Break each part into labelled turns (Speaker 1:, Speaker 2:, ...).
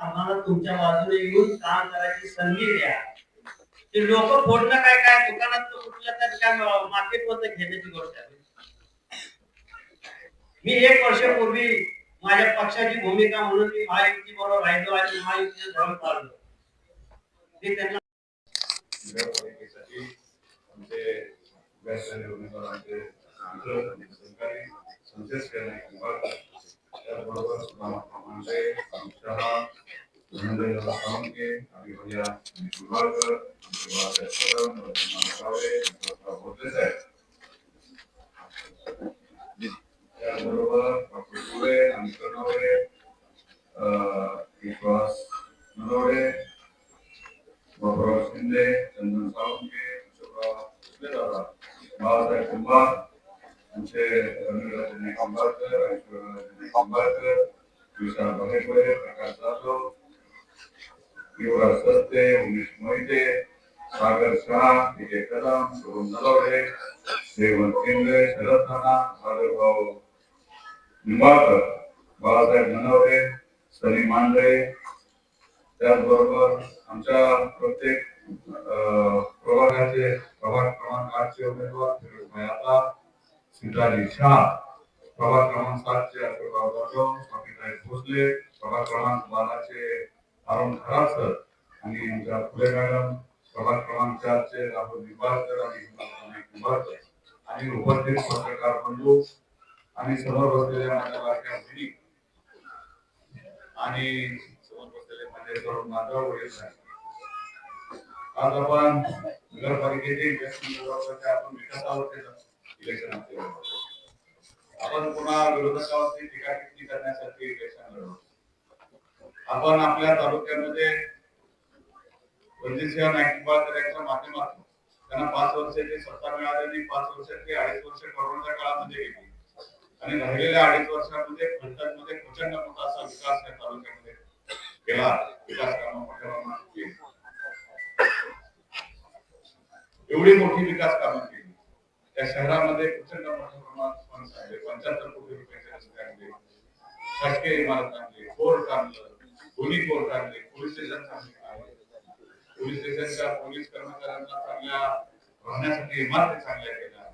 Speaker 1: आम्हाला तुमच्या बाजूने येऊन काम करायची संधी द्या. ते लोक फोडणं काय काय दुकानात कुठल्या तरी काय मार्केट मध्ये घेण्याची गोष्ट आहे. मी 1 वर्षापूर्वी माझ्या पक्षाची भूमिका म्हणून मी महायुती बरोबर राहिलो आणि महायुतीचं धर्म पाळलो. ते त्यांना
Speaker 2: आमचे व्यासले उमेदवारांचे सरकारी संदेश त्याचबरोबर सुधामांडे शहा धनंजय सावंके आणि भैया निंबाळकर त्याचबरोबर डॉक्टर फुले आणि कर्णवडे विश्वास नरवडे बाबुराव शिंदे चंदन सावंके बाळासाहेब कुंभार आमचे रवींद्र निंबाळकर निंबाळकर विशाल बघेपुरे प्रकाश जाधव युवराज सस्ते उमेश मोहिते सागर शहा विजय कदम शुभम नलवडे देवंत केंद्रे शरद राणा भार्गवभाऊ निंबाळकर बाळासाहेब ननवडे सनी मांडरे त्याचबरोबर आमच्या प्रत्येक प्रभागाचे प्रभाग क्रमांक 8 चे उमेदवार आता सिद्धाजी शाह प्रभाग क्रमांक 7 चे अशोकराव जाधव स्वामीताई भोसले प्रभाग क्रमांक 12 चे अरुण खरासर आणि आमच्या फुले मॅडम प्रभाग क्रमांक 4 चे राहुल निंबाळकर आणि निंबाळकर आणि उपस्थित पत्रकार बंधू आणि समोर बसलेल्या माझ्या लाडक्या बहिणी आणि समोर बसलेले माझे तरुण बांधव वडील आज आपण नगरपालिकेचे आपण विकासावरती इलेक्शन आपण पुन्हा विरोधकावरती टीका टिप्पणी करण्यासाठी इलेक्शन लढवतो. आपण आपल्या तालुक्यामध्ये रणजितसिंह नाईक निंबाळकर यांच्या माध्यमातून त्यांना 5 वर्षाची सत्ता मिळालेली 5 वर्षाची 2.5 वर्ष कोरोनाच्या काळामध्ये गेली आणि राहिलेल्या 2.5 वर्षामध्ये फलटणमध्ये प्रचंड मोठा असा विकास या तालुक्यामध्ये केला. विकास कामं मोठ्या प्रमाणात केली. एवढी मोठी विकास कामं केली. त्या शहरामध्ये प्रचंड मोठ्या प्रमाणात फंड्स आले. 75 कोटी रुपयाचे रस्ते आणले, शासकीय इमारत आणली, कोर्ट आणलं, पोलीस कोर्ट आणले, पोलीस स्टेशन आणले, पोलीस स्टेशनच्या पोलीस कर्मचाऱ्यांना चांगल्या राहण्यासाठी इमारती चांगल्या केल्या,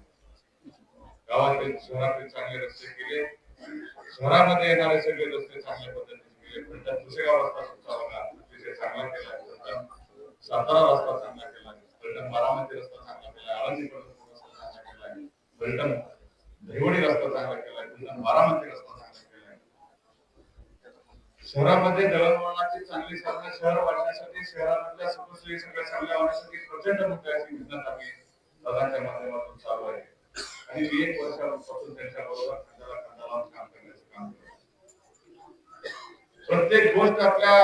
Speaker 2: गावातील शहरातील चांगले रस्ते केले, शहरामध्ये येणारे सगळे रस्ते चांगल्या पद्धतीने केले. फलटण पुसेगाव रस्ता तुमचा बघा अतिशय चांगला केला, फलटण सातारा रस्ता चांगला केला, फलटण बारामती रस्ता चांगला केला, आळंदी रस्ता चांगला केला, फलटण दहिवडी रस्ता चांगला केला, फलटण बारामती रस्ता चांगला केला. शहरामध्ये दळणवळणाची चांगली साधनं शहर वाढण्यासाठी शहरामधल्या सुखसोयी सगळ्या चांगल्या होण्यासाठी प्रचंड मोठी अशी मेहनत आम्ही दादांच्या माध्यमातून चालू आहे आणि मी 1 वर्षापासून त्यांच्या बरोबर खांद्याला खांदा लावून काम करण्याचं काम करतो. प्रत्येक गोष्ट आपल्या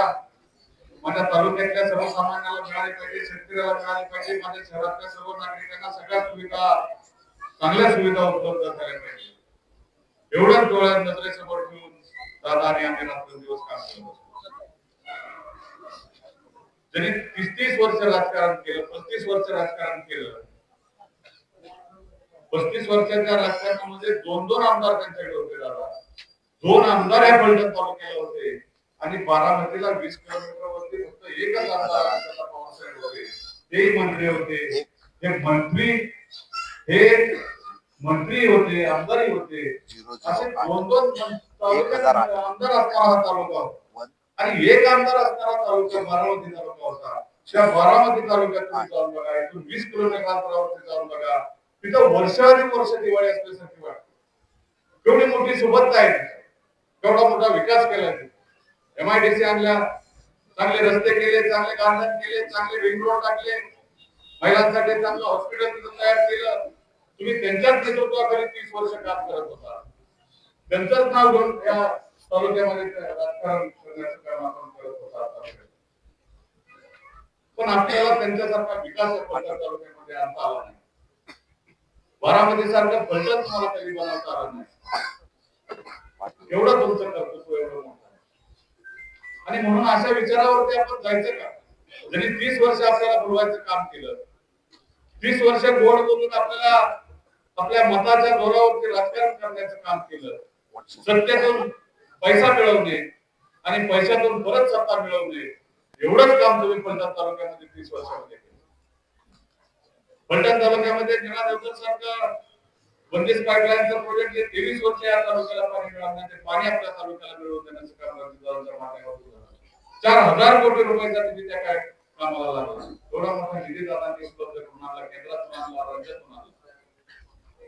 Speaker 2: माझ्या तालुक्यातल्या सर्वसामान्याला मिळाली पाहिजे, शेतकऱ्याला मिळाली पाहिजे, माझ्या शहरातल्या सर्व नागरिकांना सगळ्या सुविधा चांगल्या सुविधा उपलब्ध झाल्या पाहिजे. एवढंच डोळ्यात नजरेसमोर ठेवून दादा आणि आम्ही रात्रंदिवस काम करत असतो. ज्यांनी 30 वर्ष राजकारण केलं, 35 वर्ष राजकारण केलं, 35 वर्षाच्या राजकारणामध्ये 2 आमदार त्यांच्याकडे होते दादा. 2 आमदार या फलटण तालुक्याला होते आणि बारामतीला 20 किलोमीटरवरती फक्त एकच आमदार पवारसाहेब होते. तेही मंत्री होते. हे मंत्री होते, आमदारही होते. असे 2 तालुक्यात आमदार असणारा हा तालुका आणि एक आमदार असणारा तालुका बारामती तालुका होता. त्या बारामती तालुक्यात तुम्ही जाऊन बघा, इथून 20 किलोमीटर अंतरावरती जाऊन बघा, तिथं वर्षानुवर्ष दिवाळी असल्यासारखी वाटते. एवढी मोठी सुबत्ता आहे, एवढा मोठा विकास केला. MIDC आणल्या, चांगले रस्ते केले, चांगले गार्डन केले, चांगले रिंग रोड टाकले, महिलांसाठी चांगलं हॉस्पिटल तयार केलं. तुम्ही त्यांच्याच नेतृत्वाखाली 30 वर्ष काम करत होता. त्यांचंच नाव घेऊन या तालुक्यामध्ये राजकारण करण्याचं काम आपण करत होता. पण आपल्याला त्यांच्यासारखा विकास फलटण तालुक्यामध्ये आणता आला नाही. बारामती सारखं फलटण तुम्हाला कधी बनवता आलं नाही. एवढं तुमचं कर्तृत्व एवढं मोठं आहे आणि म्हणून अशा विचारावरती आपण जायचं का? ज्यांनी 30 वर्ष आपल्याला बुडवायचं काम केलं, 30 वर्ष गोड बोलून आपल्याला आपल्या मताच्या जोरावरती राजकारण करण्याचं काम केलं, सत्तेतून पैसा मिळवणे, आणि पैशातून परत सत्ता मिळवणे, एवढंच काम तुम्ही फलटण तालुक्यामध्ये 30 वर्षामध्ये केलं. फलटण तालुक्यामध्ये निळा देवकर सारखा बंदिस्त पाईपलाईनचा प्रोजेक्ट 23 वर्ष या तालुक्याला पाणी मिळालं, ते पाणी आपल्या तालुक्याला मिळवून देण्याचं काम राज्याच्या माध्यमातून झालं. 4000 कोटी रुपयाचा निधी त्या काय कामाला लागला. एवढा मोठा निधी दादांनी उपलब्ध करून आणला, केंद्रातून आणला, राज्यातून आणला.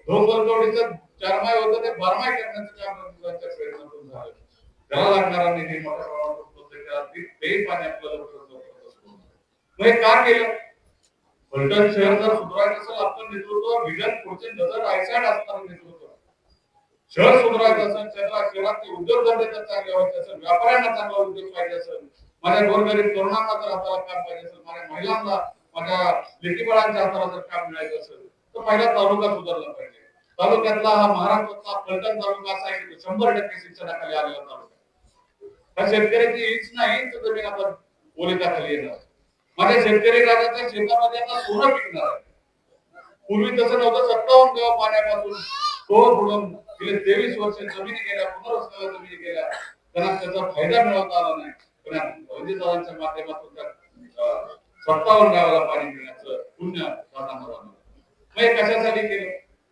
Speaker 2: ढोबळकवडीचं 4 माय होतं ते 12 माय करण्याचं काम राज्याच्या प्रयत्नातून झालं. त्याला लागणारा निधी मोठ्या प्रमाणात उपलब्ध केला, तेही पाणी आपल्याला उपलब्ध करत असतो. मग हे का केलं? फलटण शहर जर सुधारायचं असेल, आपलं नेतृत्व विजन पुढचे नजर आयसाड असणारं नेतृत्व, शहर सुधारायचं असेल, शहरातले उद्योगधंदे जर चांगले व्हायचे असेल, व्यापाऱ्यांना चांगला उद्योग पाहिजे असेल, माझ्या गोरगरीब तरुणांना जर हाताला काम पाहिजे असेल, माझ्या महिलांना, माझ्या लेकीबाळांच्या हाताला जर काम मिळायचं असेल, तर पहिला तालुका सुधारला पाहिजे. तालुक्यातला हा महाराष्ट्रातला फलटण तालुका असा आहे की 100% शिक्षणाखाली आलेला तालुका. हा शेतकऱ्याची हीच नाही तर जमीन आपण ओलिताखाली येणार. माझ्या शेतकरी राजाच्या शेतामध्ये आता सोनं पिकणार आहे. पूर्वी तसं नव्हतं. 57 गाव पाण्यापासून तो बुडून गेले 23 वर्ष जमिनी गेल्या, पुनर्वसनाला जमिनी गेल्या, त्यांना त्याचा फायदा मिळवता आला नाही. पण वैद्यदारांच्या माध्यमातून त्या 57 गावाला पाणी मिळण्याचं पुण्य दादांना झालं. मग हे कशासाठी केलं?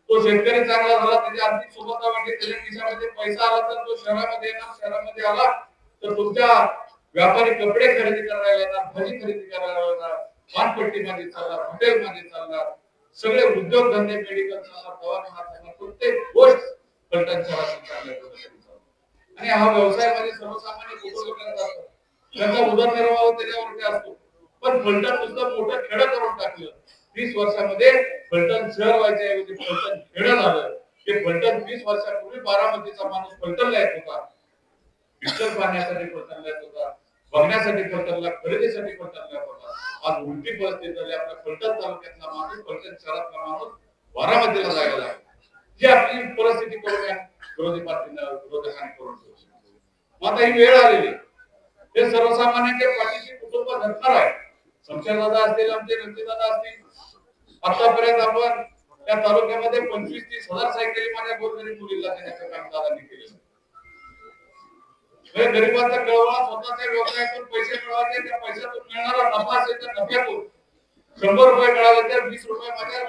Speaker 2: तो शेतकरी चांगला झाला, त्याची आर्थिक सुबत्ता वाढली, त्याच्या खिशामध्ये पैसा आला तर तो शहरामध्ये येणार, शहरामध्ये आला तर तुमच्या व्यापारी कपडे खरेदी करायला येणार, भाजी खरेदी करायला येणार, पानपट्टी मध्ये चालणार, हॉटेल मध्ये चालणार, सगळे उद्योगधंदे, मेडिकल चालणार, दवाखाना चालणार, प्रत्येक गोष्ट फलटण शहरात चांगल्या पद्धतीने चालणार. आणि हा व्यवसाय मध्ये सर्वसामान्य कुटुंबियांना असतो, त्यांचा उदरनिर्वाह त्याच्यावरती असतो. पण फलटण नुसतं मोठं खेडं करून टाकलं. 30 वर्षामध्ये फलटण शहर व्हायच्या ऐवजी फलटण खेडं झालं. ते फलटण 30 वर्षापूर्वी बारामतीचा माणूस फलटणला येत होता, पिक्चर पाहण्यासाठी फलटणला येत होता, बघण्यासाठी फलटणला, खरेदीसाठी फलटणला येत होता. आज उलटी परिस्थिती झाली. आपल्या फलटण तालुक्यातला माणूस, फलटण शहरातला माणूस बारामतीला जायला लागला. ही आपली परिस्थिती करून या विरोधी पार्टीनं, विरोधकांनी करून ठेवली. मग आता ही वेळ आलेली, हे सर्वसामान्यांच्या पाठीशी कुटुंब धरणार आहे. शमशेरदादा असतील, आमचे रणजितदादा असतील, आतापर्यंत आपण त्या तालुक्यामध्ये 25-30 हजार सायकली माझ्या गोरगरीब मुलीला देण्याचं काम दादांनी केलेलं. गरिबांचा कळवळा, स्वतःच्या व्यवसायातून पैसे मिळवायचे, त्या पैशातून मिळणारा नफा असेल तर नफ्यातून 100 रुपये मिळाले तर 20 रुपये माझ्या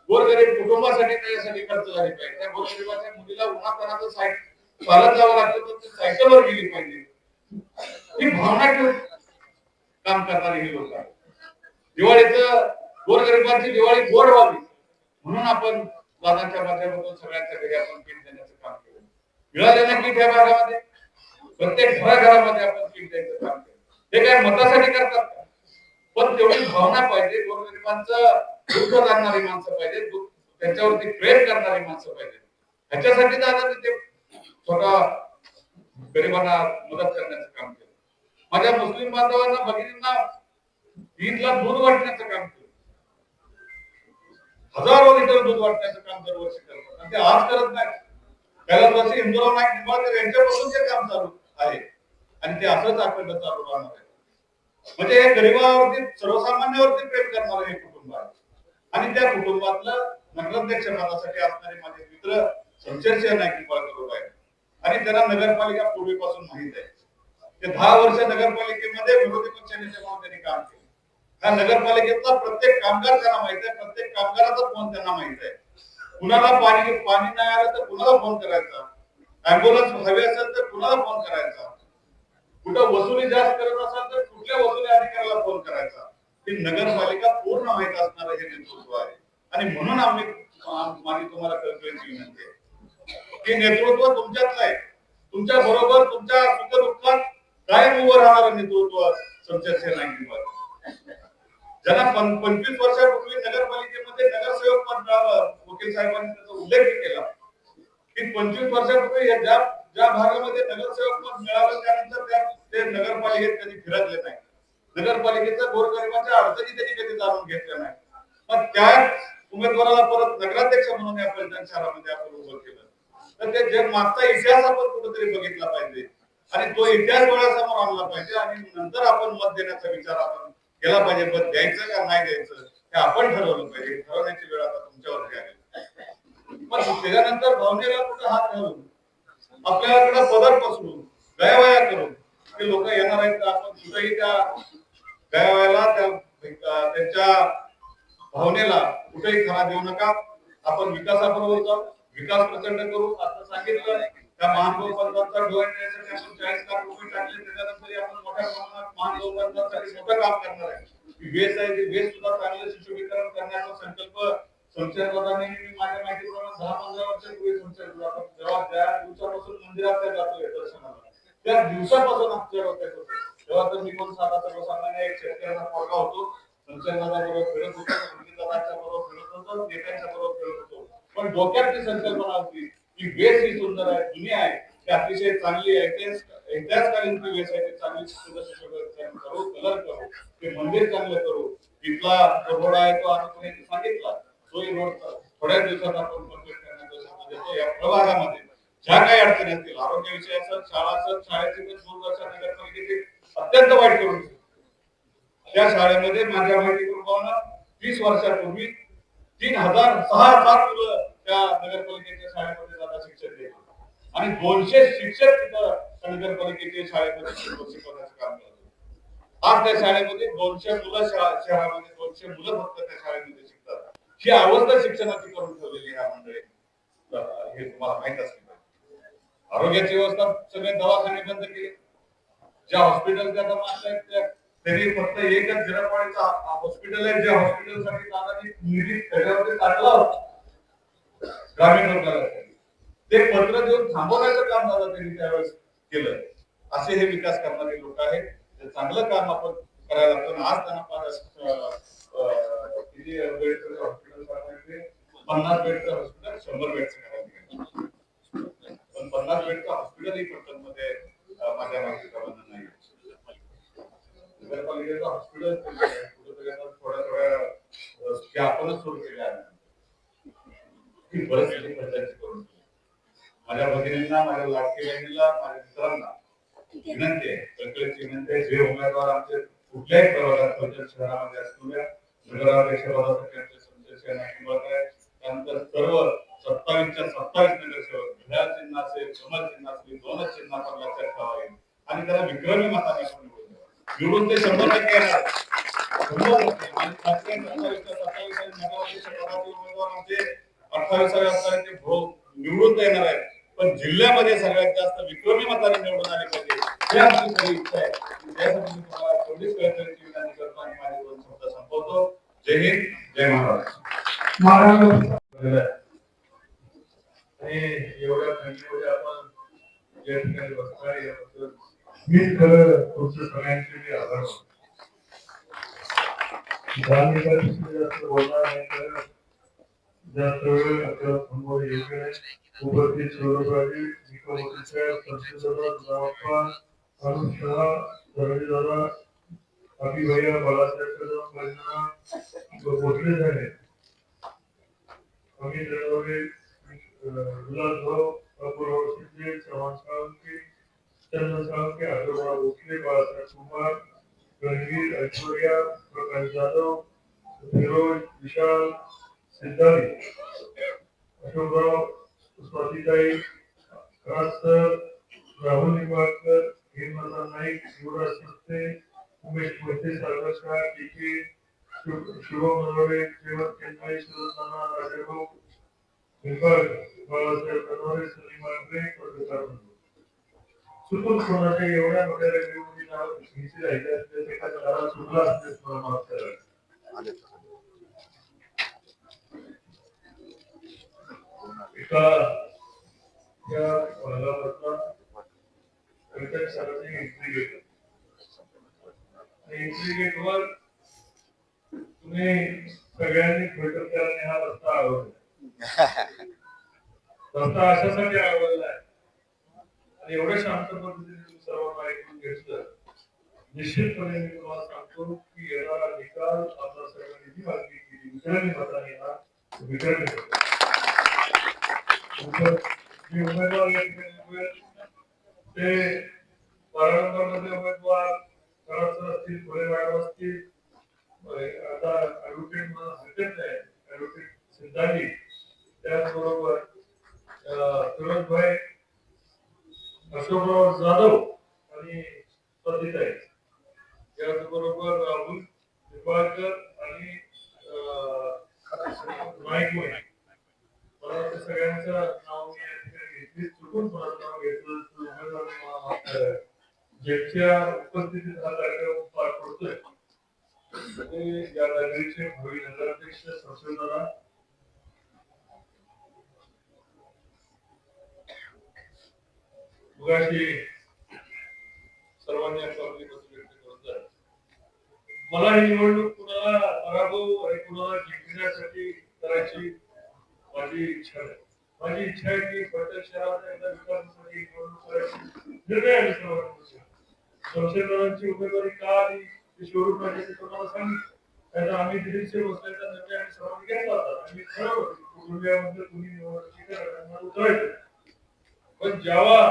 Speaker 2: गोरगरीब कुटुंबासाठी त्याच्यासाठी खर्च झाले पाहिजे. त्या गोरगरिबाच्या मुलीला उन्हातानाचं सायकल चालत जावं लागतं तर ती सायकलवर गेली पाहिजे. ही भावना ठेवून काम करणारी ही लोक आहेत. दिवाळीचं गोरगरिबांची दिवाळी गोड व्हावी म्हणून आपण दादांच्या माध्यमातून सगळ्यांच्या घरी आपण किट देण्याचं काम केलं. मिळाले ना किट या भागामध्ये, प्रत्येक घराघरामध्ये आपण किट द्यायचं काम केलं. ते काय मतासाठी करतात का? पण तेवढी भावना पाहिजे. गोरगरिबांचं दुःख जाणणारी माणसं पाहिजे, त्यांच्यावरती प्रेम करणारी माणसं पाहिजे. ह्याच्यासाठी दादा ते स्वतः गरिबांना मदत करण्याचं काम केलं. माझ्या मुस्लिम बांधवांना, भगिनींना ईदला दूध वाटण्याचं काम केलं. हजारो लिटर दूध वाटण्याचं काम दरवर्षी करतात आणि ते आज करत नाही. पहिल्या वर्षी हिंदुराव नाईक निंबाळकर यांच्यापासून ते काम चालू आहे आणि ते असंच अखंड चालू राहणार आहे. म्हणजे हे गरिबावरती, सर्वसामान्यावरती प्रेम करणारं हे कुटुंब आहे. आणि त्या कुटुंबातलं नगराध्यक्ष पदासाठी असणारे माझे मित्र शमशेरसिंह नाईक निंबाळकर आहेत आणि त्यांना नगरपालिका पूर्वीपासून माहित आहे. ते 10 वर्ष नगरपालिकेमध्ये विरोधी पक्ष नेते म्हणून त्यांनी काम केलं. ह्या नगरपालिकेतला प्रत्येक कामगार त्यांना माहित आहे, प्रत्येक कामगाराचा फोन त्यांना माहित आहे. कुणाला पाणी नाही आलं तर कुणाला फोन करायचा, अँब्युलन्स हवी असेल तर कुणाला फोन करायचा, कुठं वसुली जास्त करत असेल तर कुठल्या वसुली अधिकाऱ्याला फोन करायचा. ही नगरपालिका पूर्ण माहित असणारं हे नेतृत्व आहे. आणि म्हणून माझी तुम्हाला कळकळीची विनंती आहे की नेतृत्व तुमच्यातलं आहे. तुमच्या बरोबर तुमच्या सुख दुःखात कायम उभं राहणारं नेतृत्व शमशेरसिंह नाईक निंबाळकर. ज्यांना 25 वर्षापूर्वी नगरपालिकेमध्ये नगरसेवक पद मिळालं, वकील साहेबांनी त्याचा उल्लेख केला की 25 वर्षापूर्वी ज्या भागामध्ये नगरसेवक पद मिळालं त्यानंतर ते नगरपालिकेत कधी फिरकले नाही. नगरपालिकेच्या गोरगरिबांच्या अडचणी त्यांनी कधी जाणून घेतल्या नाही. पण त्या उमेदवाराला परत नगराध्यक्ष म्हणून या फलटण शहरामध्ये आपण उभं केलं. तर ते जे मागचा इतिहास आपण कुठेतरी बघितला पाहिजे आणि तो इतिहास डोळ्यासमोर आणला पाहिजे आणि नंतर आपण मत देण्याचा विचार आपण केला पाहिजे. मत द्यायचं का नाही द्यायचं हे आपण ठरवलं पाहिजे. ठरवण्याची वेळ आता तुमच्यावरती आली. पण त्याच्यानंतर भावनेला कुठं हात घालून, आपल्याकडे पदर पसरून, गयावया करून की लोक येणार आहेत का आपण कुठेही त्या गयावयाला त्यांच्या भावनेला कुठेही खरा देऊ नका. आपण विकासाबरोबर जाऊ, विकास प्रचंड करू. आता सांगितलं त्या महानभाऊ पंथाचा डोळ्यासाठी आपण 40 लाख रुपये टाकले, त्याच्यानंतर आपण मोठ्या प्रमाणात महानभाऊ पंथासाठी मोठं काम करणार आहे. वेस आहे ते वेस सुद्धा चांगलं सुशोभीकरण करण्याचा संकल्प संशयवादाने माझ्या माहितीप्रमाणे 10-15 वर्षापूर्वी संशयवाद जेव्हा ज्या दिवसापासून मंदिरात जातोय दर्शनाला त्या दिवसापासून आमच्या डोक्यात होतं. तेव्हा तर मी कोण साधा सर्वसामान्य एक शेतकऱ्याचा पोरगा होतो. संशयवादाबरोबर फिरत होतो, संगीताच्या बरोबर फिरत होतो, नेत्यांच्या बरोबर फिरत होतो. पण डोक्यात ती संकल्पना होती की वेस ही सुंदर आहे, जुनी आहे, ती अतिशय चांगली आहे, ऐतिहासिककालीन ती वेस आहे, ती चांगली सुशोभीकरण करू, कलर करू, ते मंदिर चांगलं करू. तिथला जो रोड आहे तो आता कोणी सांगितला, तोही रोड थोड्या दिवसात आपण कंप्लीट करण्याचा शब्द देतो. या प्रभागामध्ये ज्या काही अडचणी असतील, आरोग्याविषयी असेल, शाळा असेल, शाळेची दूरदर्शन नगरपालिकेची अत्यंत वाईट करून त्या शाळेमध्ये माझ्या माहितीप्रमाणे 30 वर्षापूर्वी 6,000 मुलं त्या नगरपालिकेच्या शाळेमध्ये जाता शिक्षण देत आणि 200 शिक्षक तिथं नगरपालिकेच्या शाळेमध्ये शिकवण्याचं काम करतात. आज त्या शाळेमध्ये 200 मुलं शहरामध्ये 200 मुलं फक्त त्या शाळेमध्ये शिकतात. ही अवस्था शिक्षणाची करून ठेवलेली आहे मंडळी. हे तुम्हाला माहित असेल. आरोग्याची व्यवस्था सगळे दवाखाने बंद केले. ज्या हॉस्पिटलच्या दवाखान्यात आहेत त्यांनी फक्त एकच जिरापाडीचा हॉस्पिटल आहे, ज्या हॉस्पिटलसाठी दादानी निधी त्याच्यावरती टाकला ग्रामीण रुग्णालयासाठी. ते पत्र देऊन थांबवण्याचं काम दादा त्यांनी त्यावेळेस केलं. असे हे विकास करणारे लोक आहेत. चांगलं काम आपण करायला लागतो. आज त्यांना किती बेडचं हॉस्पिटल सांगायचे, 50 बेडचं हॉस्पिटल 100 बेडचं करायचं. पण 50 बेडचं हॉस्पिटल ही पटकनमध्ये माझ्या माहितीप्रमाणे नाही. नगरपालिकेचं हॉस्पिटल थोड्या आपणच सुरू केले आहे. ही परिस्थिती खर्चाची करून माझ्या भगिनींना, माझ्या लाडकी बहिणीला, माझ्या मित्रांना विनंती आहे, कळकळीची विनंती आहे, जे उमेदवार आमचे कुठल्याही प्रभागात फलटण शहरामध्ये असलेल्या नगराध्यक्ष पदासाठी आमचे संजय निंबाळकर आहे, त्यानंतर सर्व 27च्या 27 नगरसेवक घड्याळ चिन्ह असेल, कमल चिन्ह असेल, दोनच चिन्ह आपण लक्षात ठेवावे आणि त्याला विक्रमी मताने आपण निवडून ते 100% येणार. 100% आणि 27च्या 27 नगराध्यक्ष उमेदवार आमचे 28व्या स्थानाचे निवडून येणार आहेत. पण जिल्ह्यामध्ये सगळ्यात जास्त विक्रमी मताने निवडून आले पाहिजे, ही आमची खरी इच्छा आहे. त्यासाठी मी तुम्हाला तेवढीच कळकळीची विनंती करतो आणि माझे 2 शब्द संपवतो. जय हिंद, जय महाराष्ट्र. आणि एवढ्या थंडीमध्ये आपण या ठिकाणी बसताय याबद्दल मी खरं तुमच्या सगळ्यांचे मी आभार मानतो. जास्त बोलणार नाही तर जास्त वेळ आपल्याला थांबवणे योग्य नाही. उपस्थित सर्वकाही निकमोठीच्या संसदाला जबाबदार अनुषा धरणीदारा अभिभया बाळासाहेब कदम यांना बोलले झाले. आम्ही दरवेळी विलासभाऊ अपूर्व शिंदे, चव्हाण साळुंके, चंद्र साळुंके, आजोबा भोसले, बाळासाहेब कुमार, रणवीर, ऐश्वर्या, प्रकाश जाधव, फिरोज, विशाल, सिद्धारी, अशोकराव, स्वातीताई, राजसर, राहुल निंबाळकर, हेमलता नाईक, युवराज संस्थे, उमेश मोहिते, सागरकर, टीके, शुभम नरवडे, जेवण केंद्रे, सुरताना, राजेभाऊ निंबाळकर, बाळासाहेब कनोरे, सलीम आंबे, पत्रकार चुकून कोणाच्या एवढ्या मोठ्या रेल्वेमध्ये नाव घ्यायची राहिली असते एखाद्या घरात चुकला असते मला माफ करा. एका या भागामधला कळकळ शहराची एंट्री गेट, एंट्री गेट वर तुम्ही सगळ्यांनी फलटणकरांनी हा रस्ता आवडला. रस्ता अशासाठी आवडला आहे आणि एवढ्या शांत पद्धतीने सर्वांना ऐकून घेतलं. निश्चितपणे मी तुम्हाला सांगतो की येणारा निकाल आपला सगळ्यांनी जी मागणी केली विक्रमी मताने हा विक्रमी जे उमेदवार ते 12 नंबरमध्ये उमेदवार कराड असतील, फुले मॅडम असतील, आता ऍडव्होकेट हरकत नाही, ऍडव्होकेट सिद्धांनी, त्याचबरोबर फिरोजभाई, अशोकराव जाधव आणि त्याचबरोबर राहुल निंबाळकर आणि नाईक होय. मला वाटतं सगळ्यांचं नाव मी या ठिकाणी घेतली, चुकून कोणाचं नाव घेतलं तर उमेदवारांनी मला माफ करावे. ज्यांच्या उपस्थितीत हा कार्यक्रम पार पडतोय ते या लायब्ररीचे भावी नगराध्यक्ष संशोधना मुगाशी सर्वांनी आपली मत व्यक्त करत आहेत. मला ही निवडणूक कुणाला पराभव आणि कुणाला जिंकण्यासाठी करायची माझी इच्छा आहे. माझी इच्छा आहे की फलटण शहराचा एकदा विकासासाठी निवडणूक करायची निर्णय आम्ही सर्वांनी संशोधनाची उमेदवारी का आली ते शोरूम राजाने तुम्हाला सांगितलं. त्याचा आम्ही दिल्लीचे बसल्याचा निर्णय आम्ही सर्वांनी घेतला होता आणि ठरवलं की कुटुंबियामध्ये कुणी निवडणुकी करायला उतरायचं. पण जेव्हा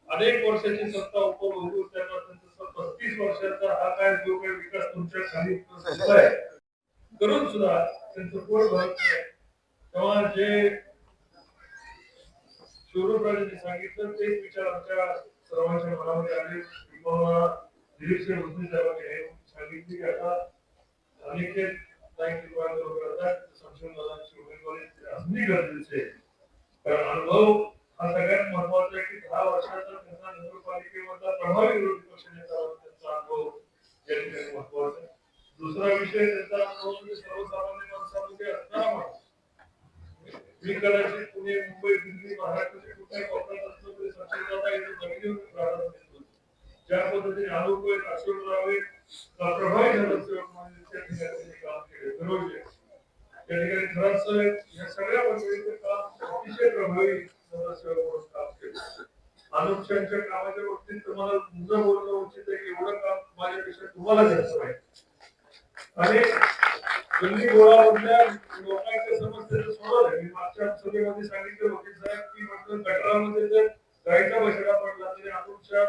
Speaker 2: अनेक वर्षाची सत्ता उपभोगून त्यांना त्यांचा 35 वर्षाचा हा काय जो काही विकास तुमच्या खाली आहे करून सुद्धा त्यांचं पोट भरत नाही, तेव्हा जे शोरूम राजांनी सांगितलं तेच विचार आमच्या सर्वांच्या मनामध्ये आले. दिलीप सिंह भोसले साहेबांनी सांगितले की आता अनेक संशोधनाची उमेदवारी असणे गरजेचे आहे. कारण अनुभव हा सगळ्यात महत्वाचा आहे की 10 वर्षाचा त्यांचा नगरपालिकेमधला प्रभावी विरोधी पक्ष नेता त्यांचा अनुभव या ठिकाणी महत्वाचा आहे. दुसरा विषय त्यांचा अनुभव म्हणजे सर्वसामान्य माणसामध्ये असणारा माणूस. मी कदाचित पुणे मुंबई दिल्ली महाराष्ट्राचे कुठल्याही कोपऱ्यात असलो तरी संशोधनाला इथे जमिनीवर प्राधान्य देतो. ज्या पद्धतीने अनुभव अशोक रावे प्रभावी नगरसेवक म्हणून त्या ठिकाणी काम केले दररोज त्या ठिकाणी खरंच या सगळ्या मंडळींचे काम अतिशय प्रभावी नगरसेवक म्हणून काम केले. अनुपशांच्या कामाच्या बाबतीत तुम्हाला तुझं बोलणं उचित आहे की एवढं काम माझ्यापेक्षा तुम्हाला जास्त माहिती आणि गल्ली गोळामधल्या लोकांच्या समस्येचं सोडवलं. मी मागच्या सभेमध्ये सांगितलं होते साहेब की म्हटलं गटारामध्ये जर गायचा बछडा पडला तरी अनुपच्या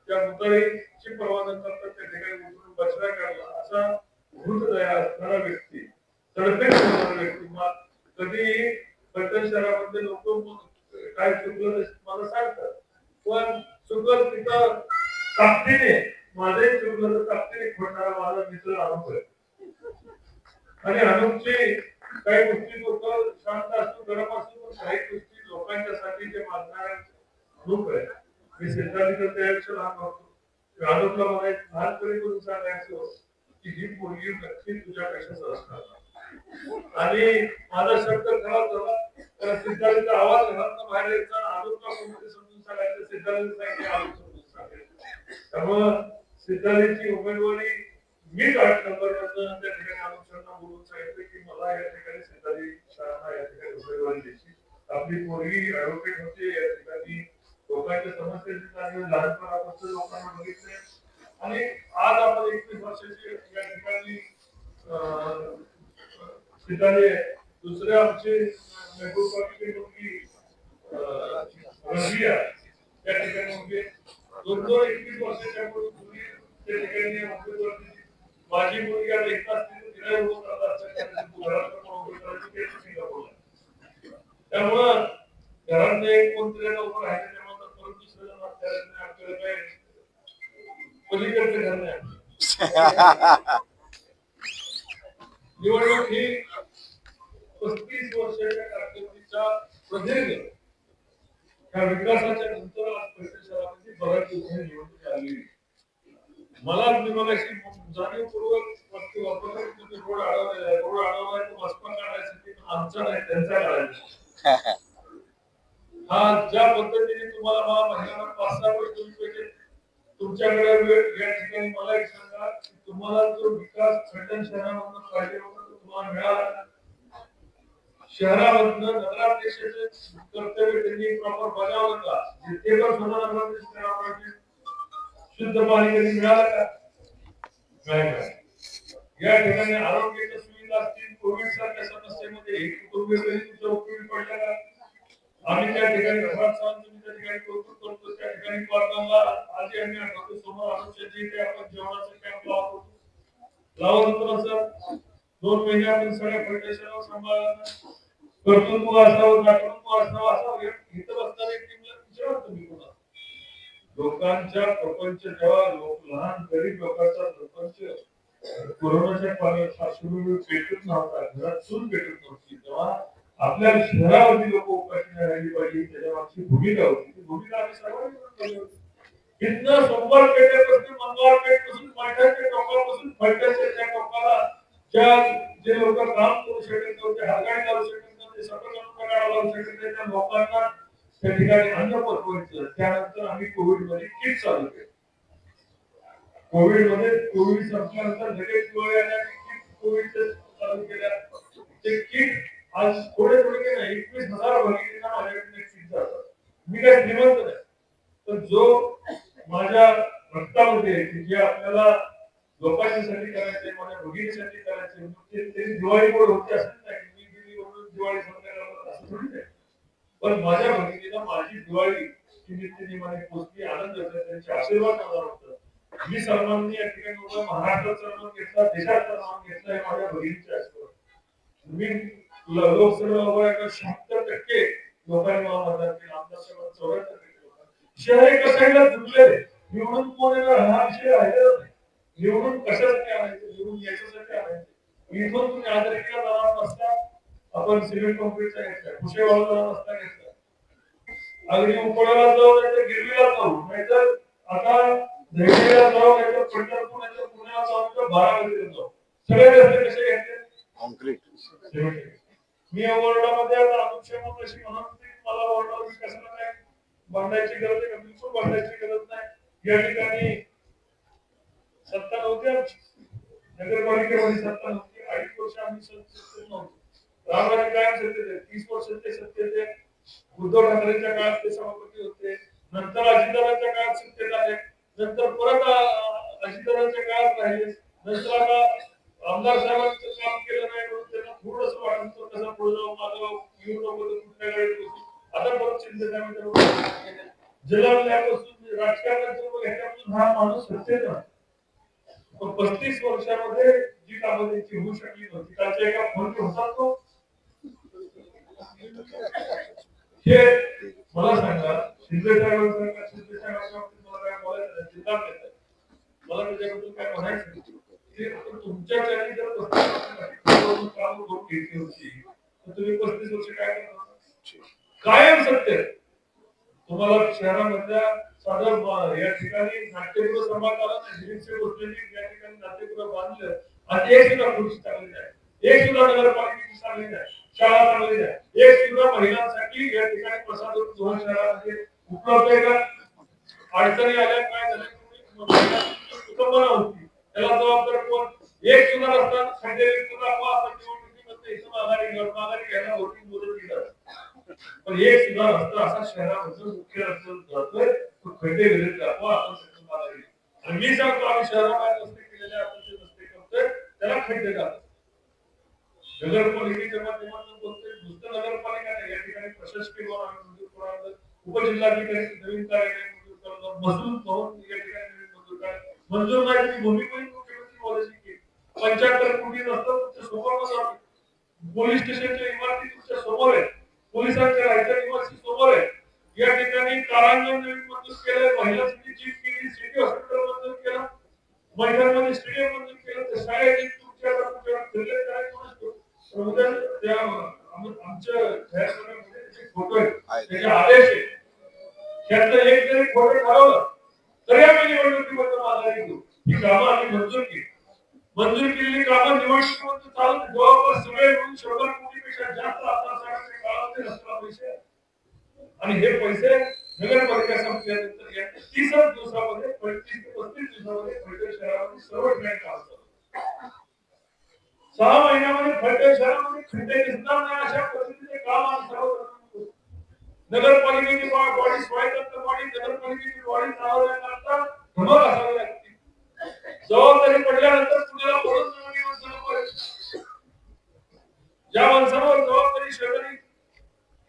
Speaker 2: त्या मुताईची पर्वा न करता त्या ठिकाणी उतरून बछडा काढला असा हृदय असणारा व्यक्ती तडफेड करणारा व्यक्ती कधी फलटण शहरामध्ये लोक काय चुकलं मला सांगतात, पण चुकल तिथं ताकदीने माझे चुकलं तर ताकदीने खोडणारा माझा मित्र अनुप आहे. आणि अनुपची काही गोष्टी लोक शांत असतो गरम असतो पण काही गोष्टी लोकांच्यासाठी जे मागणारे अनुप आहे. मी सिद्धार्थी त्यापेक्षा लहान होतो. अनुपला मला एक लहानपणी करून सांगायचं की ही मुलगी नक्की तुझ्यापेक्षा असणार आणि माझा शब्द खराब झाला तर सिद्धार्थीचा आवाज घरातून बाहेर यायचा. अनुपला कोणीतरी समजून सांगायचं, सिद्धार्थी सांगितलं अनुप समजून सांगायचं. त्यामुळं सिद्धार्थीची उमेदवारी मीच 8 नंबरवरनं त्या ठिकाणी अनुपशांना बोलून सांगितलं की मला या ठिकाणी सिद्धार्थी शाळांना या ठिकाणी उमेदवारी द्यायची. आपली पोरगी ऍडव्होकेट होते या ठिकाणी लोकांच्या समस्येची जाणीव लहानपणापासून लोकांना बघितले आणि आज आपण 21 वर्षाची या ठिकाणी सिद्धार्थी दुसऱ्या आमचे मेहबूबाची मुलगी रंजिया त्या ठिकाणी म्हणजे 21 वर्षाच्या पूर्वी त्या ठिकाणी उमेदवारी माझी मुलगी आता एक तास तिला उभं त्यामुळं घरातलं एक कोणतरी उभं राहायचं तेव्हा परत दुसऱ्या आपल्याला काय पलीकडचं घर नाही. निवडणूक ही 35 वर्षाच्या कारकिर्दीच्या प्रदीर्घ ह्या विकासाच्या नंतर आज फलटण शहरामध्ये बऱ्याच दिवसांनी निवडणूक आली. मला मगाशी जाणीवपूर्वक वस्तू वापरतो तुम्ही रोड अडवलाय तो मस्पा काढायसाठी आमचा नाही त्यांचा काढायचा. हा ज्या पद्धतीने तुम्हाला मला महिन्याला 5-6 वेळ तुमच्याकडे वेळ या ठिकाणी मला एक सांगा की तुम्हाला जो विकास फलटण शहरामधून पाहिजे होता तो तुम्हाला मिळाला. शहरामधनं नगराध्यक्षाचे कर्तव्य त्यांनी प्रॉपर बजावलं का? जिथे पण सुद्धा नगराध्यक्ष शुद्ध पाणी कधी मिळालं का? नाही. या ठिकाणी आरोग्याच्या सुविधा असतील, कोविड सारख्या समस्येमध्ये एक कुटुंबीय तुमच्या उपयोगी पडल्या का? आम्ही त्या ठिकाणी घरात जाऊन तुम्ही त्या ठिकाणी कौतुक करतो. त्या ठिकाणी पार्टनरला आधी आम्ही आठवतो समोर आरोग्याची इथे आपण जेवणाचा कॅम्प लावत होतो. लावत होतो सर 2 महिने आपण सगळ्या फलटणला सांभाळलं. कर्तृत्व असावं, दातृत्व असावं असं इथं बसणाऱ्या टीमला विचारा तुम्ही कोणा लोकांच्या प्रपंच जेव्हा लहान गरीब लोकांचा
Speaker 3: कोरोनाच्या पार्श्वभूमीवर पेटत नव्हता, घरात चूल पेटत नव्हती, तेव्हा आपल्या शहरावरती लोक उपाशी राहिली पाहिजे त्याच्या मागची भूमिका होती. ती भूमिका आम्ही सर्वांनी मिळून केली होती. इथनं सोमवार पेठेपासून मंगळवार पेठपासून पैठणच्या टोकापासून फलटणच्या त्या टोकाला ज्या जे लोक काम करू शकत नव्हते, हातगाडी लावू शकत नव्हते, सफरचंद लावू शकत नव्हते, त्या लोकांना त्या ठिकाणी अन्न पोहोचवायचं. त्यानंतर आम्ही कोविड मध्ये किट चालू केलं. कोविड संपल्यानंतर लगेच दिवाळी आल्याने कोविड चालू केल्या. ते किट आज थोडे थोडे नाही 21,000 भगिनींना माझ्याकडे किट जातात. मी काय श्रीमंत नाही, पण जो माझ्या रक्तामध्ये जे आपल्याला लोकांसाठी करायचे, माझ्या भगिनीसाठी करायचे, ते दिवाळी गोड होते असं नाही. मी दिली म्हणून दिवाळी साजरा करतात असं थोडी नाही. पण माझ्या भगिनीला माझी दिवाळी निमित्ताने पोचली, आनंद होता, त्यांचे आशीर्वाद मला होता. मी सर्वांनी या ठिकाणी महाराष्ट्रात सन्मान घेतला, देशात सन्मान घेतला, हे माझ्या भगिनीचे आशीर्वाद. मी लोकसभा 76% लोकांनी मला मतदान केलं, आमदार साहेबांना 74% लोकांनी. शहर एका साईडला झुकलेले, निवडून कोण येणार हा विषय राहिलेला नाही. निवडून कशासाठी आणायचं, निवडून याच्यासाठी आणायचं. इथून तुम्ही आदरणीय जाणार नसता, आपण सिमेंट कॉन्क्रीटचा घेतला, कुशेवाला रस्ता घेतला, अगदी उपळ्याला जाऊ नाही तर गिरवीला जाऊ, नाहीतर आता देवीला जाऊ, नाहीतर पंढरपूर, नाहीतर पुण्याला जाऊ, तर बारामतीला जाऊ. सगळे रस्ते कसे घेतले? Concrete, cement. मी या वॉर्डामध्ये आता अनुक्षेम कशी म्हणून मला वॉर्डावर कशाला काय बांधायची गरज आहे का? बिलकुल बांधायची गरज नाही. या ठिकाणी सत्ता नव्हती आमची, नगरपालिकेमध्ये सत्ता नव्हती. 2.5 वर्ष आम्ही सत्तेत नव्हतो. रामराजे कायम सत्तेत आहे, 30 वर्ष ते सत्तेत आहे. उद्धव ठाकरेंच्या काळात ते सभापती होते, नंतर अजितदादांच्या काळात सत्तेत आले, नंतर परत अजितदादांच्या काळात राहिले, नंतर आता आमदार साहेबांचं काम केलं नाही म्हणून त्यांना थोडस वाटतं कसं पुढे जाऊ, मागं येऊ नको, कुठल्या गाडीत बसू. आता परत चिंतेत जलमल्यापासून राजकारणाचं ह्याच्यापासून हा माणूस सत्तेत राहतो. 35 वर्षामध्ये जी कामं त्यांची होऊ शकली नव्हती, त्याच्या एका फोनवर होता तो. हे मला सांगा, शिंदे साहेबांसारखा शिंदे साहेबांच्या बाबतीत मला काय बोलायचं नाही, चिंता नाही, मला त्याच्याबद्दल काय म्हणायचं नाही. तुमच्या चॅनल जर 35 काम करून घेतली होती तर तुम्ही 35 वर्ष काय करणार? कायम सत्य. तुम्हाला शहरामधल्या साधं या ठिकाणी नाट्यगृह सभात आला ना, दिलीपचे बसलेली या ठिकाणी नाट्यगृह बांधलं आणि एक सुद्धा खुर्ची चांगली नाही, एक सुद्धा नगरपालिकेची चांगली नाही, शाळा चांगली नाही, एक सुद्धा महिलांसाठी या ठिकाणी प्रसाद शहरामध्ये उपलब्ध आहे का? अडचणी आल्या काय झालं, कुटुंबाला होती, त्याला जबाबदार कोण? एक सुद्धा रस्ता खड्डे सुद्धा आपण निवडणुकीमध्ये इथून माघारी घ्यायला होती मदत केली. पण एक सुद्धा रस्ता असा शहरामध्ये मुख्य रस्त्यावर जातोय, तो खड्डे विरहित दाखवा, आपण त्यातून माघारी. आणि मी सांगतो आम्ही शहराबाहेर रस्ते केलेले, आपण जे रस्ते करतोय त्याला खड्डे घालतो. नगरपालिकेच्या माध्यमातून बोलतोय, नुसतं नगरपालिका नाही, या ठिकाणी प्रशासकीय भवन आम्ही मंजूर करून, उपजिल्हाधिकारी नवीन कार्यालय मंजूर करून, मजूर भवन या ठिकाणी मंजूर करा. मंजूर नाही ती भूमिका मुख्यमंत्री महोदयांनी केली. 75 कोटी रस्ता तुमच्या समोर, पोलीस स्टेशनच्या इमारती तुमच्या समोर आहे, पोलिसांच्या राहायच्या इमारती समोर आहे. या ठिकाणी तारांगण नवीन मंजूर केलंय, महिला सिटी केली, सिटी हॉस्पिटल मंजूर केलं, मैदानामध्ये स्टेडियम मंजूर केलं. त्या शाळेत तुमच्या फिरले काय आमच्या फोटो आहेत, त्याचे आदेश आहे, त्यातलं एक जरी फोटो ठरवलं तरी आम्ही निवडणुकीमध्ये माघारी घेऊ. ही कामं आम्ही मंजूर केली. मंजूर केलेली कामं निवडणुकीमध्ये चालू जवळपास सगळे मिळून 100 कोटीपेक्षा जास्त आमदारसाहेबांच्या काळामध्ये रस्ता पैसे, आणि हे पैसे नगरपालिका संपल्यानंतर 30 दिवसामध्ये 35 ते 35 दिवसामध्ये फलटण शहरामध्ये सर्व ठिकाणी काम झालं. 6 महिन्यामध्ये फलटण शहरामध्ये खड्डे दिसणार नाही अशा पद्धतीचे काम आम्ही सर्व करतो. नगरपालिकेची बॉडी स्वायत्त बॉडी, नगरपालिकेची बॉडी चालवण्याकरता धमक असावी लागते. जबाबदारी पडल्यानंतर पुण्याला बोलून ज्या माणसावर जबाबदारी शहरी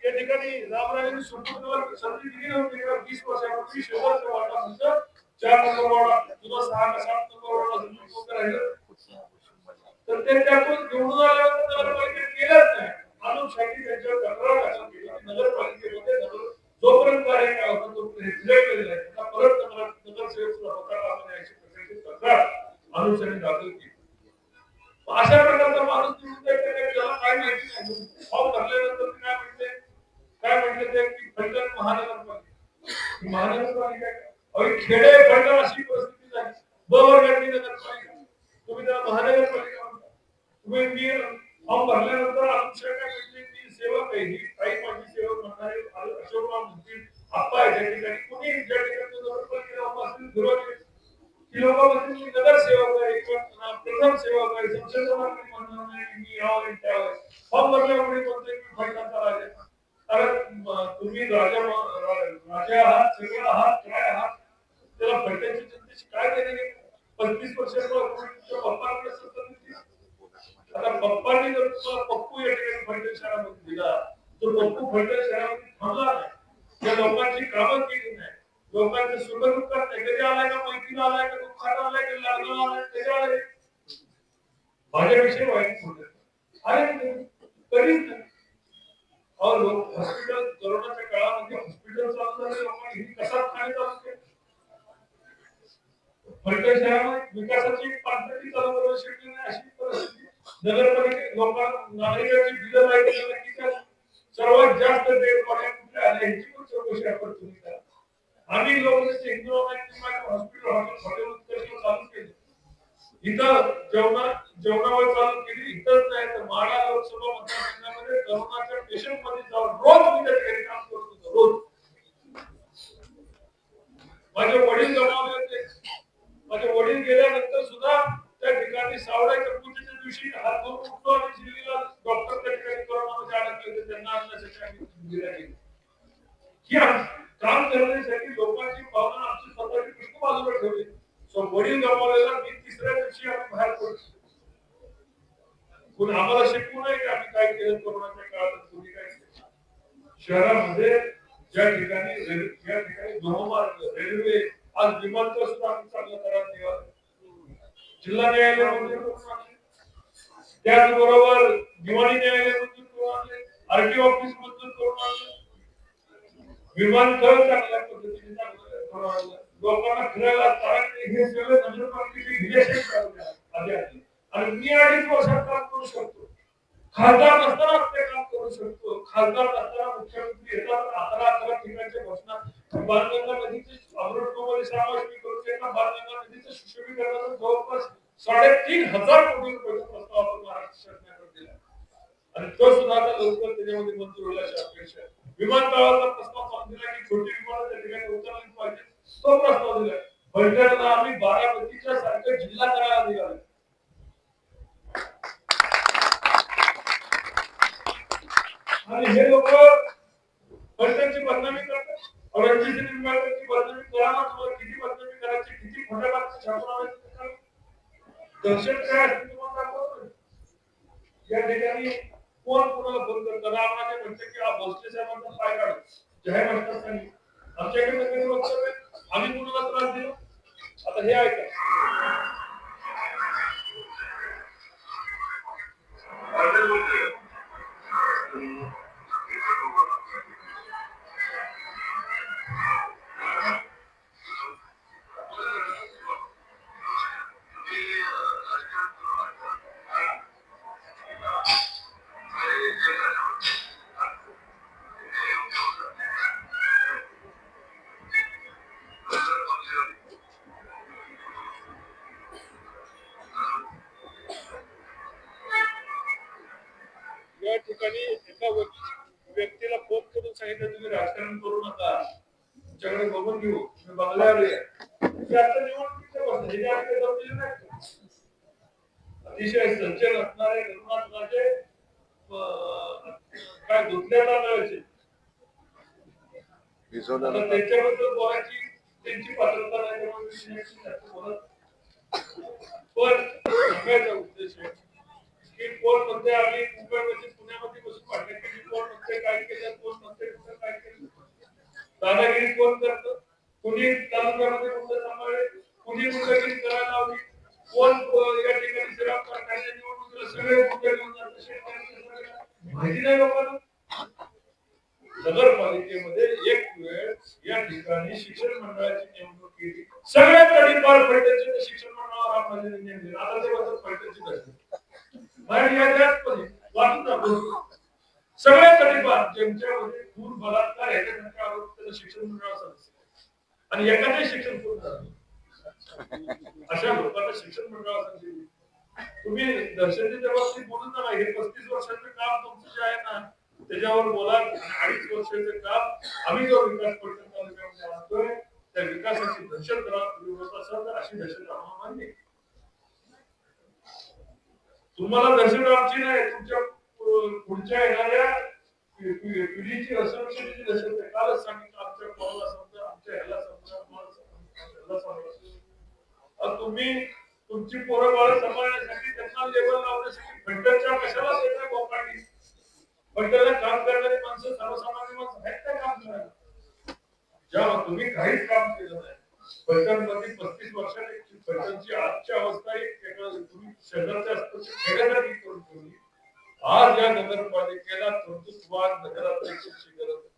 Speaker 3: या ठिकाणी रामराजेंनी सुपूर्द संधी दिली होती 20 वर्षापूर्वी, शेवटचा वाटा म्हणतं 4 नंबर वाडा किंवा 6 का 7 नंबर वाडा समजून राहिलं, तर ते त्यातून निवडून आल्यानंतर नगरपालिकेत गेलंच नाही. अनुषंगी त्यांच्यावर तक्रार दाखल केली. नगरपालिकेमध्ये जोपर्यंत कार्यकाळ होता तोपर्यंत रिजेक्ट केलेला आहे. परत नगरसेवक होता अशी प्रकारची तक्रार अनुषंगी दाखल केली. अशा प्रकारचा माणूस निवडून द्यायचा काय, त्याला काय माहिती नाही. फॉर्म भरल्यानंतर ते काय म्हटले ते की फलटण महानगरपालिका. महानगरपालिका अहो खेडे फलटण अशी परिस्थिती झाली. बरोबर नगरपालिका तुम्ही त्याला महानगरपालिका म्हणता. तुम्ही मी फॉर्म भरल्यानंतर आमच्या काय म्हटले की सेवक आहे ही काही माझी सेवक म्हणणारे अशोकराव म्हणतील आप्पा आहे त्या ठिकाणी कोणी ज्या ठिकाणी नगरपालिकेला उपस्थित विरोध की लोक म्हणतील की नगरसेवक आहे किंवा प्रथम सेवक आहे संशोधनाकडे म्हणणार नाही मी यावर त्यावर फॉर्म भरल्यामुळे म्हणतोय की फलटणचा राजा. कारण तुम्ही राजा आहात सगळे आहात काय आहात त्याला फलटणची जनतेची काय देणे. 35 वर्षाचा पप्पांकडे सत्ता होती. आता पप्पांनी जर तुम्हाला पप्पू या ठिकाणी फलटण शहरामध्ये दिला तो पप्पू फलटण शहरामध्ये थांबला नाही. त्या लोकांची कामं केली नाही. लोकांचे सुखदुःखात नाही कधी आलाय का मैत्रीला आलाय का दुःखात आलाय का लागला आलाय कधी आलाय माझ्याविषयी वाईट बोलत अरे कधीच नाही. अहो लोक हॉस्पिटल कोरोनाच्या काळामध्ये हॉस्पिटल चालू झाले लोकांनी कसा खाणे चालू केले. फलटण शहरामध्ये विकासाची पातळी चालू करू शकली नाही अशी परिस्थिती. नगरपालिका लोकांना नागरिकांची बिलं नाही की सर्वात जास्त डेट कुठल्या आल्या ह्याची पण चौकशी आपण तुम्ही करा. आम्ही लोक हिंदू हॉस्पिटल हॉटेल चालू केले. इथं जेवणावर चालू केली. इथंच नाही तर माढा लोकसभा मतदारसंघामध्ये करोनाच्या पेशंट मध्ये जाऊन रोज मी त्या ठिकाणी काम करत होतो. रोज माझे वडील गमावले होते. माझे वडील गेल्यानंतर सुद्धा त्या ठिकाणी सावळ्याच्या पूजेच्या दिवशी हात धुवून उठलो आणि दिल्लीला डॉक्टर त्या ठिकाणी कोरोनामध्ये अडकले होते. त्यांना आणण्यासाठी आम्ही दिल्लीला गेलो. काम करण्यासाठी लोकांची भावना आमची स्वतःची पुष्ट बाजूला ठेवली. वडील गमावलेला मी तिसऱ्या दिवशी आम्ही बाहेर पडलो. पण आम्हाला शिकवू नये की आम्ही काय केलं कोरोनाच्या काळात तुम्ही काय केलं. शहरामध्ये ज्या ठिकाणी महामार्ग रेल्वे आज विमानतळ सुद्धा आम्ही चांगल्या तऱ्हेने निघालो. जिल्हा न्यायालय मंजूर करून आणले. त्याचबरोबर दिवाणी न्यायालय मंजूर करून आणले. आरटीओ ऑफिस मंजूर करून आणले. विमानतळ चांगल्या पद्धतीने करून आणलं. लोकांना फिरायला हे सगळं नगरपालिकेचे गिरेशन आधी आणि मी 2.5 वर्षात काम करू शकतो. खासदार नसताना ते काम करू शकतो. खासदार नसताना मुख्यमंत्री येतात 11 ठिकाणच्या घोषणा बाणगंगा नदीचे अमृतमध्ये समावेश करून त्यांना बाणगंगा नदीचं सुशोभीकरणाचा जवळपास 3,500 कोटी रुपयाचा प्रस्ताव आपण महाराष्ट्र सरकारकडे दिला आणि तो सुद्धा आता लवकर त्याच्यामध्ये मंजूर होण्याची अपेक्षा आहे. विमानतळाचा प्रस्ताव दिला की छोटी विमानं त्या ठिकाणी उतरली पाहिजे तो प्रस्ताव दिला. फलटणला आम्ही बारामतीच्या सारखं जिल्हा करायला निघालो. आणि हे लोक फलटणची बदनामी करतात. रणजित निंबाळकरची बदनामी करा. तुम्हाला किती बदनामी करायची किती खोट्या बातम्या छापून दर्शन काय असते तुम्हाला दाखवतो. या ठिकाणी कोण कोणाला फोन करतात. रामराजे म्हणते की भोसले साहेबांचा पाय काढ जाहीर म्हणतात त्यांनी आमच्याकडे नक्की वक्तव्य आम्ही कोणाला त्रास दिलो. आता हे ऐका या ठिकाणी एका व्यक्तीला फोन करून सांगितलं तुम्ही राजकारण करू नका तुमच्याकडे बघून घेऊ तुम्ही बंगल्यावर अतिशय सज्जन असणारे निर्माते काय धुतल्याला मिळायचे त्यांच्याबद्दल बोलायची त्यांची पात्रता नाही. पण सांगायचा उद्देश की कोण म्हणते आम्ही मुंबईमध्ये पुण्यामध्ये बसून भांडण केली कोण म्हणते काय केलं कोण म्हणते कुठं काय केलं. दादागिरी कोण करतं. कुणी तालुक्यामध्ये कुठं सांभाळले कुणी गुंडगिरी करायला लावली कोण या ठिकाणी श्रीराम कारखान्याच्या निवडणुकीला सगळे गुंडे घेऊन जातात माहिती नाही लोकांना. नगरपालिकेमध्ये एक वेळ या ठिकाणी शिक्षण मंडळाची निवडणूक केली. सगळ्यात कधी पार फलटणचे शिक्षण मंडळावर आपल्याला नियम दिला. आता ते फलटणची घटना मराठी याच्यात पण आहे. वाचून दाखवतो. सगळ्यासाठी पण ज्यांच्यामध्ये खून बलात्कार याच्यासारखे आरोप त्याला शिक्षण मंडळाचा आणि एकाचे शिक्षण पूर्ण झालं. अशा लोकांना शिक्षण मंडळासाठी तुम्ही दर्शनाच्या बाबतीत बोलून ना, हे 35 वर्षाचं काम तुमचं जे आहे ना त्याच्यावर बोला. आणि 2.5 वर्षाचं काम आम्ही जो विकास पडतो तालुक्यामध्ये आणतोय त्या विकासाची दहशत विरोध असेल तर अशी दहशत आम्हाला मान्य आहे. तुम्हाला दहशत आमची नाही, तुमच्या पुढच्या येणाऱ्या पिढीची असुरक्षेची दहशत आहे. कालच सांगितलं आमच्या पोराला समजा, आमच्या ह्याला समजा, ह्याला समजा. तुम्ही तुमची पोरं बाळ सांभाळण्यासाठी त्यांना लेबल लावण्यासाठी फंडरच्या कशाला देताय बोकांडी? फंडरला काम करणारी माणसं सर्वसामान्य माणसं आहेत का काम करायला? जेव्हा तुम्ही काहीच काम केलं नाही फंडरमध्ये 35 वर्षांची फंडरची आजची अवस्था तुम्ही शेजारच्या खेड्यासाठी करून ठेवली. आज या नगरपालिकेला कर्तृत्ववान नगराध्यक्षाची गरज आहे.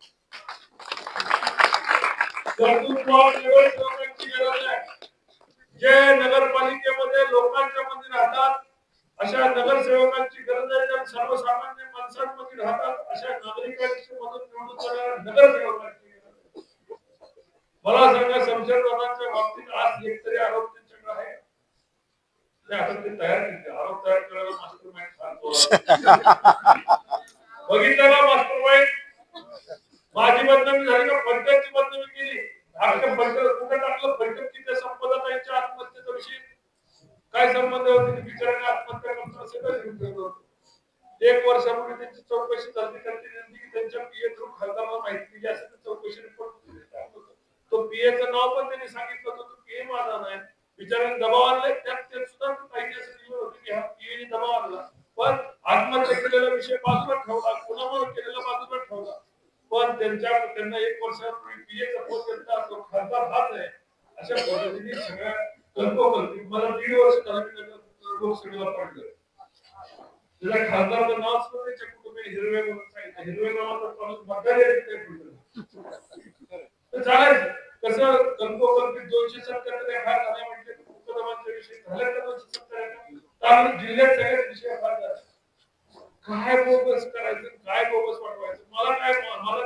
Speaker 3: कर्तृत्ववान नगरसेवकांची गरज आहे. जे नगरपालिकेमध्ये लोकांच्या मध्ये राहतात अशा नगरसेवकांची गरज आहे. तर सर्वसामान्य माणसांमध्ये राहतात अशा नागरिकांची मदत निवडून जाणाऱ्या नगरसेवकांची गरज आहे. मला सांगा संशयवादाच्या बाबतीत आज एकतरी आरोप त्यांच्याकडे आहे. आता ते तयार केले आरोप तयार करायला मास्टर माइंड बघितलं ना मास्टर माइंड. माझी बदनामी झाली का पंचायतची बदनामी केली. आपल्या पंचायत कुठे टाकलं पंचायत त्या संपदाताईंच्या आत्महत्येचा विषय काय संबंध होते? बिचाराने आत्महत्या करता असेल. 1 वर्षापूर्वी त्यांची चौकशी झाली. त्यांच्या पीए थ्रू खासदारांना माहिती दिली असेल तर चौकशी रिपोर्ट तो पीएचं नाव पण त्यांनी सांगितलं होतं. तो पीए माझा नाही. बिचाराने दबाव आणलाय. त्यात ते सुद्धा पाहिजे असं लिहिलं होतं की हा पीएने दबाव आणला. पण आत्महत्या केलेला विषय बाजूला ठेवला. कुणामुळे केलेला बाजूला ठेवला. पण त्यांना 1 वर्षापूर्वी पीएचा पोस्ट घेतला. तो खासदार हाच आहे. अशा पद्धतीने सगळ्या कल्पकल्पी मला 1.5 वर्ष झालं मी लोकसभेला पडलं. त्याच्या खासदाराचं नाव सुद्धा त्याच्या कुटुंबाने हिरवे म्हणून सांगितलं. हिरवे नावाचा माणूस मतदार चालायचं कसं कल्पकल्पित 270 फार झाले म्हणजे मुकदमांच्या विषयी झाल्या का 270 त्यामुळे जिल्ह्यात सगळ्याच विषय फार झाले. काय बोगस करायचं काय बोगस वाटवायचं मला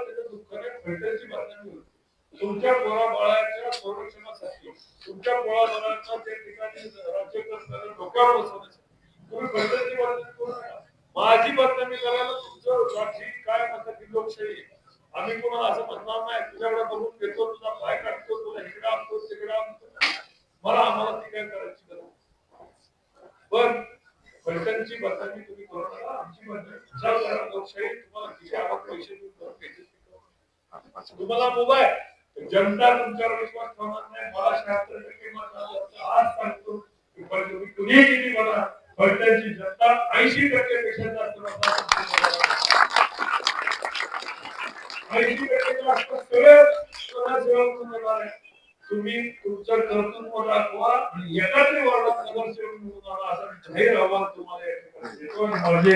Speaker 3: त्याचं दुःख नाही. फंडरची बदनामी होती. तुमच्या पोराबाळाच्या संरक्षणासाठी तुमच्या पोराबाळांना त्या ठिकाणी राज्यकर्त्यांना डोक्यावर बसवण्यासाठी तुम्ही फंडरची बदनामी करू नका. माझी बदनामी करायला तुमचं राठी काय म्हणतात की लोकशाही. आम्ही कोणाला असं म्हणणार नाही तुझ्याकडे बघून घेतो तुझा पाय काढतो तुला इकडे आणतो तिकडे आणतो. आम्हाला ती काय करायची गरज. पण फलटणची बदनामी तुम्ही करू नका. आमची बदनामी लोकशाही तुम्हाला किती आवड पैसे देऊन तुम्हाला मोबाईल जनता तुमच्यावर विश्वास ठेवणार नाही. मला 76% मत आज सांगतो तुम्ही किती बघा फलटणची जनता 80% पेक्षा जास्त मतदान 80% आसपास सगळे स्वतःसेवक उमेदवार आहेत. तुम्ही तुमचं कर्तृत्व दाखवा आणि एकातरी वार्डात नगरसेवक निवडून आणा असं जाहीर आव्हान तुम्हाला या ठिकाणी देतो. माझे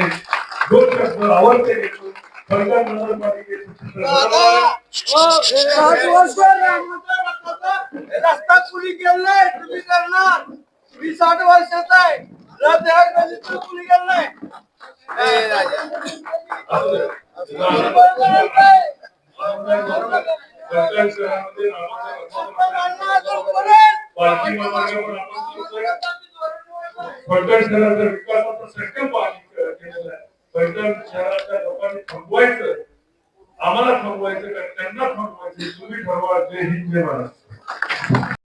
Speaker 3: 2 शब्द आवडते देतो. फलटण नगरपालिकेचे
Speaker 4: रस्ता कुणी केलाय तुम्ही करणार. मी 60 वर्षाचा आहे. कुणी केलाय
Speaker 3: फलटण शहराचा विकासाचा संकल्प आम्ही केलेला आहे. फलटण शहराच्या लोकांनी थांबवायचं आम्हाला थांबवायचं का त्यांना थांबवायचं तुम्ही ठरवा. जय हिंद जय महाराष्ट्र.